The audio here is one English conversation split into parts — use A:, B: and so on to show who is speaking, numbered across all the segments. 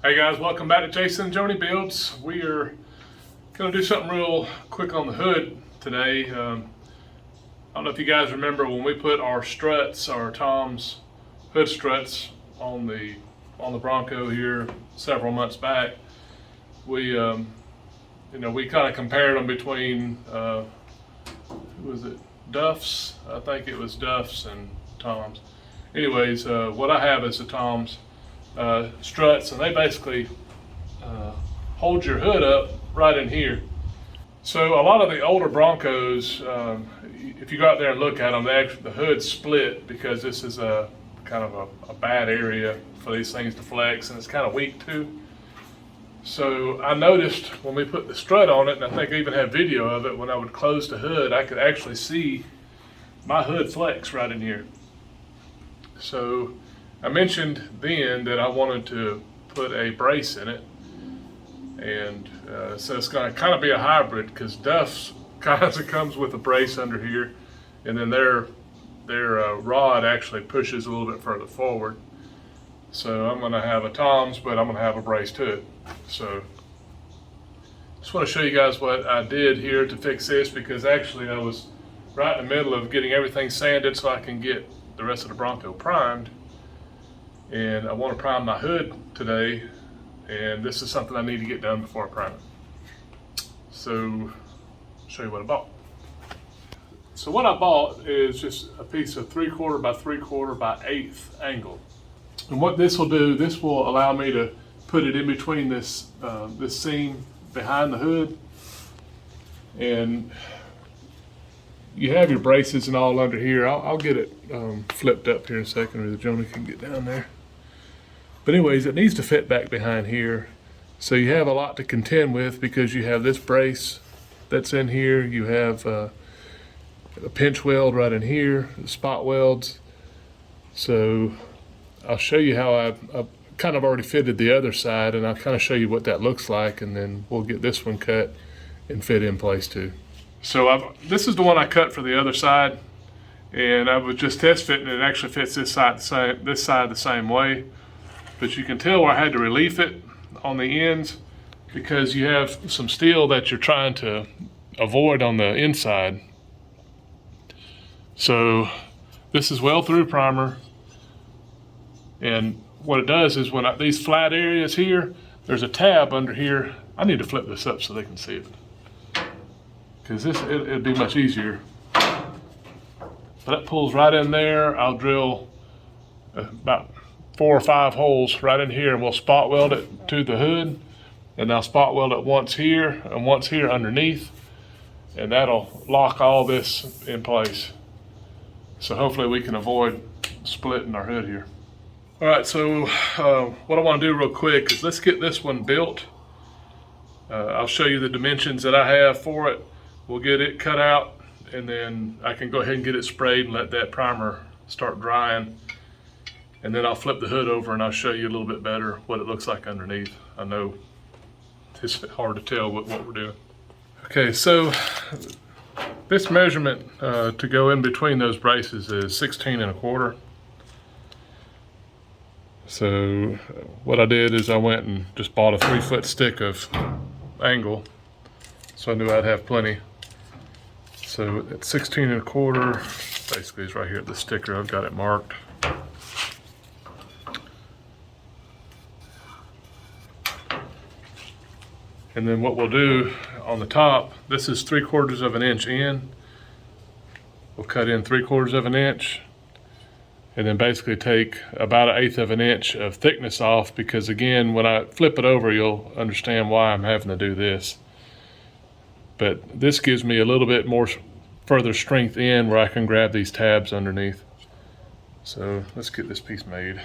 A: Hey guys, welcome back to Jason and Joni Builds. We are going to do something real quick on the hood today. I don't know if you guys remember when we put our struts, our Tom's hood struts on the Bronco here several months back. We we kind of compared them between who was it? Duff's. I think it was Duff's and Tom's. Anyways, what I have is the Tom's struts, and they basically hold your hood up right in here. So a lot of the older Broncos, if you go out there and look at them, the hood's split because this is a kind of a bad area for these things to flex, and it's kind of weak too. So I noticed when we put the strut on it, and I think I even have video of it, when I would close the hood, I could actually see my hood flex right in here. So I mentioned then that I wanted to put a brace in it, and so it's going to kind of be a hybrid because Duff's kind of comes with a brace under here, and then their rod actually pushes a little bit further forward. So I'm going to have a Tom's, but I'm going to have a brace to it. So just want to show you guys what I did here to fix this, because actually I was right in the middle of getting everything sanded so I can get the rest of the Bronco primed. And I want to prime my hood today, and this is something I need to get done before I prime it. So I'll show you what I bought. So what I bought is just a piece of 3/4 by 3/4 by 1/8 angle. And what this will do, this will allow me to put it in between this seam behind the hood. And you have your braces and all under here. I'll get it flipped up here in a second, or the Joni can get down there. But anyways, it needs to fit back behind here. So you have a lot to contend with, because you have this brace that's in here. You have a pinch weld right in here, the spot welds. So I'll show you how I kind of already fitted the other side, and I'll kind of show you what that looks like, and then we'll get this one cut and fit in place too. So this is the one I cut for the other side, and I was just test fitting it. It actually fits this side the same way. But you can tell where I had to relief it on the ends, because you have some steel that you're trying to avoid on the inside. So this is well through primer, and what it does is when these flat areas here, there's a tab under here. I need to flip this up so they can see it, because it'd be much easier. But that pulls right in there. I'll drill about 4 or 5 holes right in here, and we'll spot weld it to the hood, and I'll spot weld it once here and once here underneath, and that'll lock all this in place. So hopefully we can avoid splitting our hood here. All right, so what I want to do real quick is let's get this one built. I'll show you the dimensions that I have for it. We'll get it cut out, and then I can go ahead and get it sprayed and let that primer start drying. And then I'll flip the hood over and I'll show you a little bit better what it looks like underneath. I know it's hard to tell what we're doing. Okay, so this measurement to go in between those braces is 16 1/4. So what I did is I went and just bought a 3-foot stick of angle, so I knew I'd have plenty. So at 16 1/4, basically it's right here at the sticker. I've got it marked. And then what we'll do on the top, this is 3/4 of an inch in. We'll cut in 3/4 of an inch, and then basically take about 1/8 of an inch of thickness off, because again, when I flip it over, you'll understand why I'm having to do this. But this gives me a little bit more further strength in where I can grab these tabs underneath. So let's get this piece made.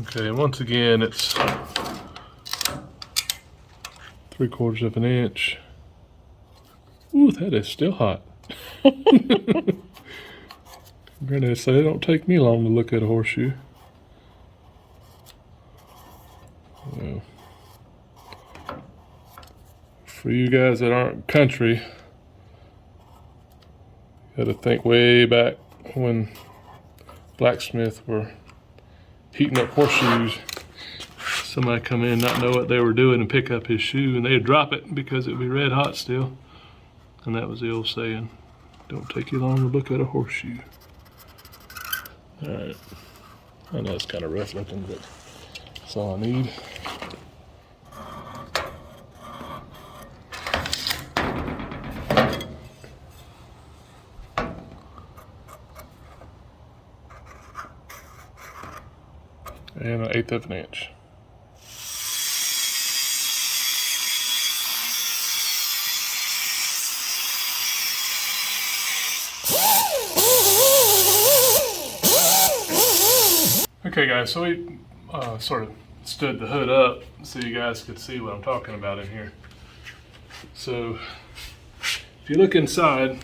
A: Okay, and once again, it's 3/4 of an inch. that is still hot. Granddad said it don't take me long to look at a horseshoe. Well, for you guys that aren't country, you gotta think way back when blacksmiths were heating up horseshoes. Somebody come in, not know what they were doing, and pick up his shoe, and they'd drop it because it'd be red hot still. And that was the old saying, don't take you long to look at a horseshoe. All right, I know it's kind of rough looking, but that's all I need. And 1/8 of an inch. Okay guys, so we sort of stood the hood up so you guys could see what I'm talking about in here. So if you look inside,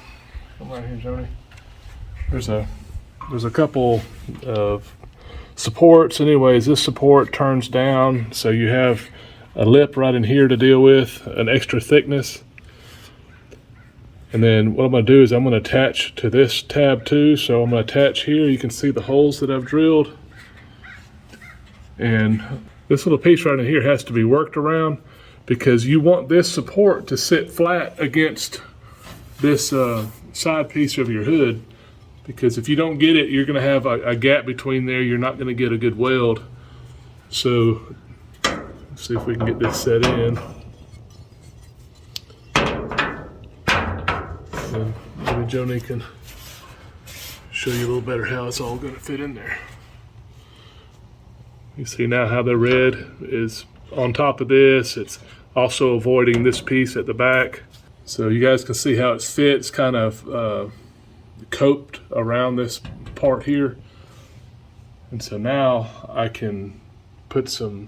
A: come right here, Joni. There's a couple of supports. Anyways, this support turns down, so you have a lip right in here to deal with, an extra thickness. And then what I'm going to do is I'm going to attach to this tab too. So I'm going to attach here. You can see the holes that I've drilled. And this little piece right in here has to be worked around because you want this support to sit flat against this side piece of your hood. Because if you don't get it, you're going to have a gap between there. You're not going to get a good weld. So let's see if we can get this set in. And maybe Joni can show you a little better how it's all going to fit in there. You see now how the red is on top of this. It's also avoiding this piece at the back. So you guys can see how it fits, kind of coped around this part here. And so now I can put a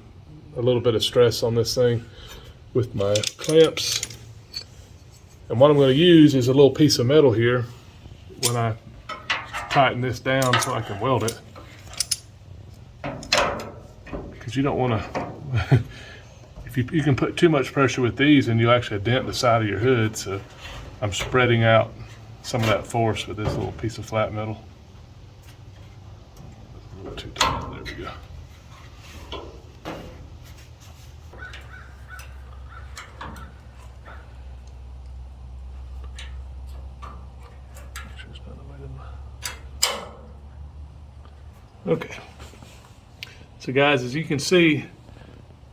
A: little bit of stress on this thing with my clamps. And what I'm going to use is a little piece of metal here when I tighten this down so I can weld it. Because you don't want to, if you can put too much pressure with these and you'll actually dent the side of your hood. So I'm spreading out some of that force with this little piece of flat metal. A little too tight. There we go. Okay. So guys, as you can see,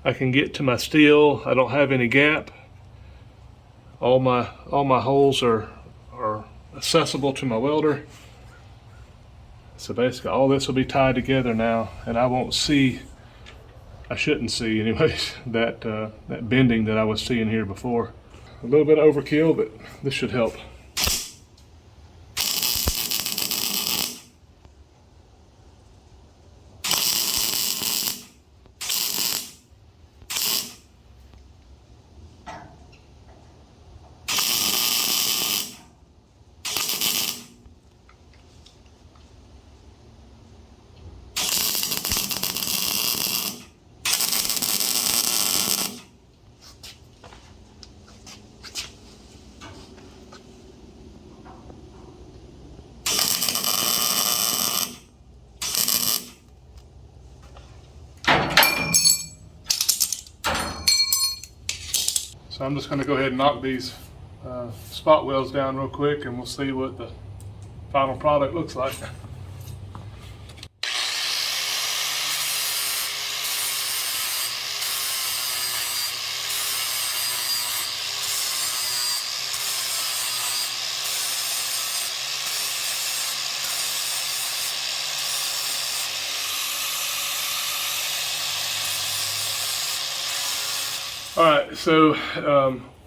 A: I can get to my steel. I don't have any gap. All my holes are accessible to my welder. So basically all this will be tied together now, and I shouldn't see anyways, that bending that I was seeing here before. A little bit of overkill, but this should help. So I'm just going to go ahead and knock these spot welds down real quick, and we'll see what the final product looks like. All right, so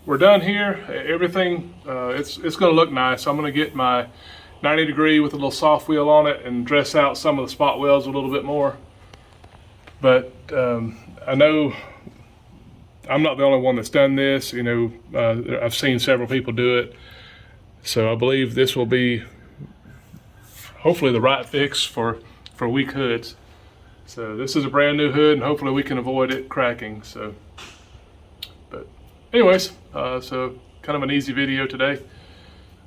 A: we're done here. Everything, it's going to look nice. I'm going to get my 90 degree with a little soft wheel on it and dress out some of the spot welds a little bit more. But I know I'm not the only one that's done this. You know, I've seen several people do it. So I believe this will be hopefully the right fix for weak hoods. So this is a brand new hood, and hopefully we can avoid it cracking. So, but anyways, so kind of an easy video today.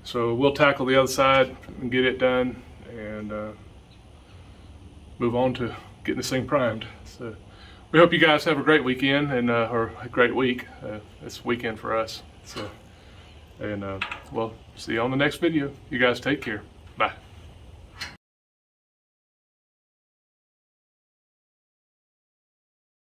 A: So we'll tackle the other side and get it done, and move on to getting this thing primed. So we hope you guys have a great weekend, and or a great week. It's weekend for us. So, and we'll see you on the next video. You guys take care. Bye.